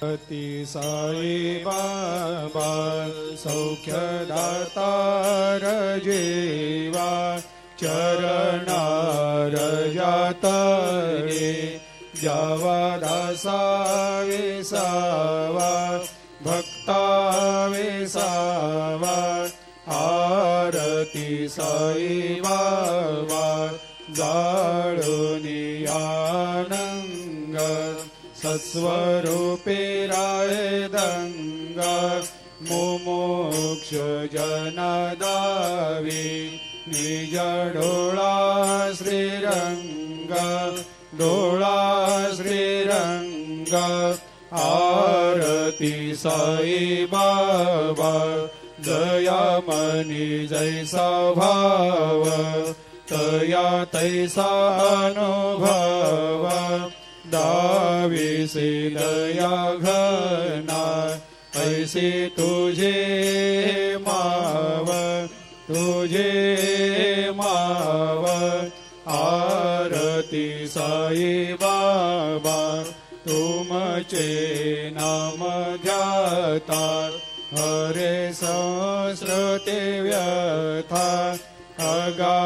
अति साई बाबा सौख्यदातार जेवा चरणार जातरे जावा दासा विसावा भक्ता विसावा आरती साई बाबा जाळुनी आनंग सत्स्वरूपे राय दंग मुमुक्ष जनदावी निज डोळा श्रीरंग डोळा श्रीरंग आरती साई बाबा जया मनी जैसा भाव तया तैसा अनुभव दाविसे दया घना ऐसे तुझे माव आरती साई बाबा तुमचे नाम ध्याता हरे सहस्रते व्यथा अगा